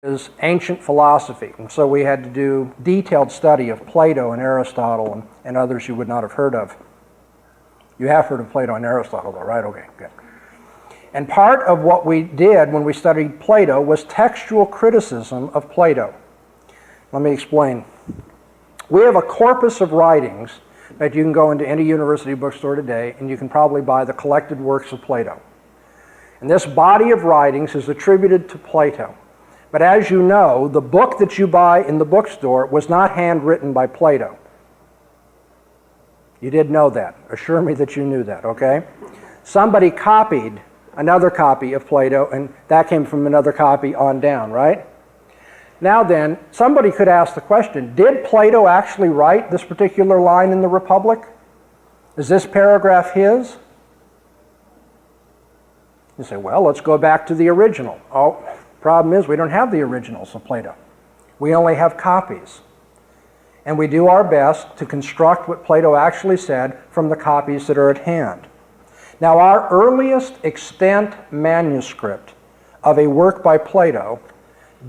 is ancient philosophy. And so we had to do detailed study of Plato and Aristotle and others you would not have heard of. You have heard of Plato and Aristotle though, right? Okay, good. And part of what we did when we studied Plato was textual criticism of Plato. Let me explain. We have a corpus of writings that you can go into any university bookstore today and you can probably buy the collected works of Plato. And this body of writings is attributed to Plato. But as you know, the book that you buy in the bookstore was not handwritten by Plato. You did know that. Assure me that you knew that, okay? Somebody copied another copy of Plato, and that came from another copy on down, right? Now then, somebody could ask the question, did Plato actually write this particular line in the Republic? Is this paragraph his? You say, well, let's go back to the original. Oh, problem is we don't have the originals of Plato. We only have copies. And we do our best to construct what Plato actually said from the copies that are at hand. Now, our earliest extant manuscript of a work by Plato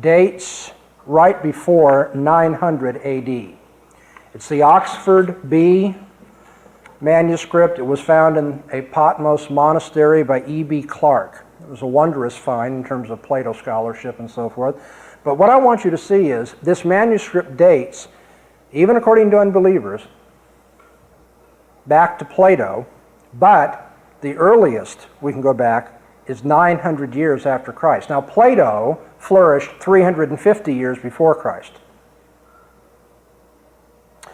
dates right before 900 AD. It's the Oxford B manuscript. It was found in a Patmos monastery by E.B. Clarke. It was a wondrous find in terms of Plato scholarship and so forth. But what I want you to see is this manuscript dates, even according to unbelievers, back to Plato, but the earliest we can go back is 900 years after Christ. Now, Plato flourished 350 years before Christ.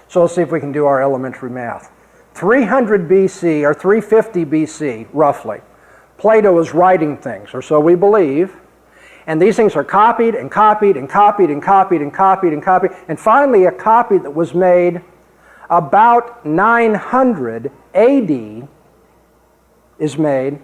So let's see if we can do our elementary math. 300 BC, or 350 BC, roughly, Plato is writing things, or so we believe, and these things are copied and copied and copied and copied and copied and copied, and finally a copy that was made about 900 AD is made.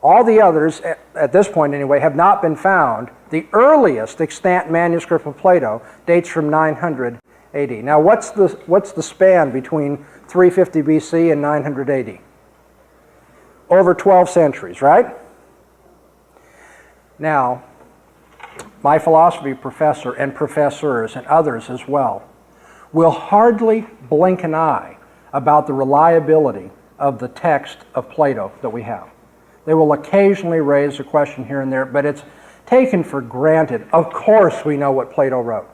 All the others, at this point anyway, have not been found. The earliest extant manuscript of Plato dates from 900 AD. Now, what's the span between 350 BC and 900 AD? Over 12 centuries, right? Now, my philosophy professor and professors and others as well will hardly blink an eye about the reliability of the text of Plato that we have. They will occasionally raise a question here and there, but it's taken for granted. Of course we know what Plato wrote.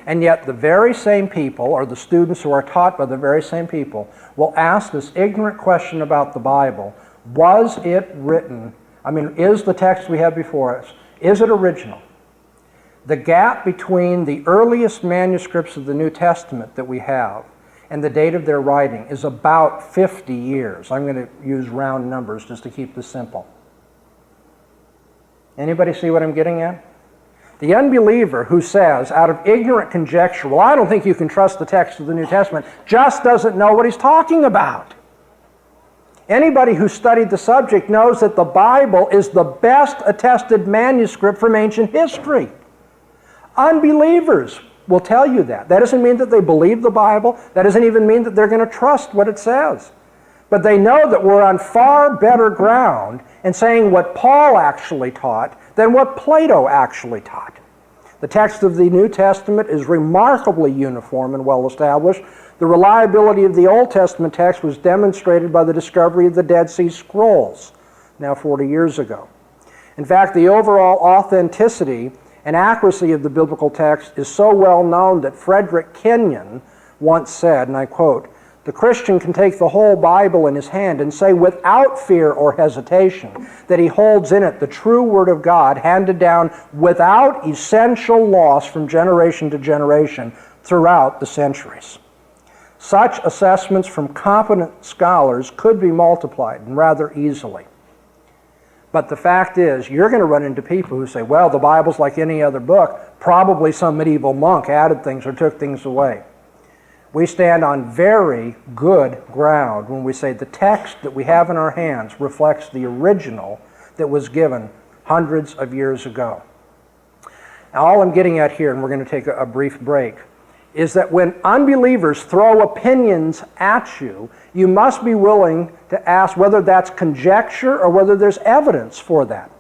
And yet the very same people, or the students who are taught by the very same people, will ask this ignorant question about the Bible. Was it written? I mean, is the text we have before us, is it original? The gap between the earliest manuscripts of the New Testament that we have and the date of their writing is about 50 years. I'm going to use round numbers just to keep this simple. Anybody see what I'm getting at? The unbeliever who says, out of ignorant conjecture, well, I don't think you can trust the text of the New Testament, just doesn't know what he's talking about. Anybody who studied the subject knows that the Bible is the best attested manuscript from ancient history. Unbelievers will tell you that. That doesn't mean that they believe the Bible. That doesn't even mean that they're going to trust what it says. But they know that we're on far better ground in saying what Paul actually taught than what Plato actually taught. The text of the New Testament is remarkably uniform and well established. The reliability of the Old Testament text was demonstrated by the discovery of the Dead Sea Scrolls, now 40 years ago. In fact, the overall authenticity and accuracy of the biblical text is so well known that Frederick Kenyon once said, and I quote, "The Christian can take the whole Bible in his hand and say without fear or hesitation that he holds in it the true Word of God handed down without essential loss from generation to generation throughout the centuries." Such assessments from competent scholars could be multiplied and rather easily. But the fact is, you're going to run into people who say, well, the Bible's like any other book. Probably some medieval monk added things or took things away. We stand on very good ground when we say the text that we have in our hands reflects the original that was given hundreds of years ago. Now, all I'm getting at here, and we're going to take a brief break, is that when unbelievers throw opinions at you, you must be willing to ask whether that's conjecture or whether there's evidence for that.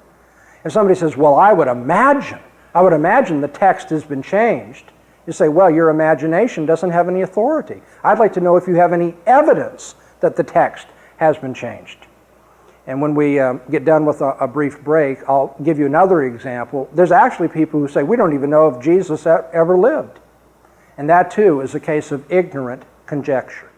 If somebody says, well, I would imagine I would imagine the text has been changed. You say, well, your imagination doesn't have any authority. I'd like to know if you have any evidence that the text has been changed. And when we get done with a brief break, I'll give you another example. There's actually people who say, we don't even know if Jesus ever lived. And that, too, is a case of ignorant conjecture.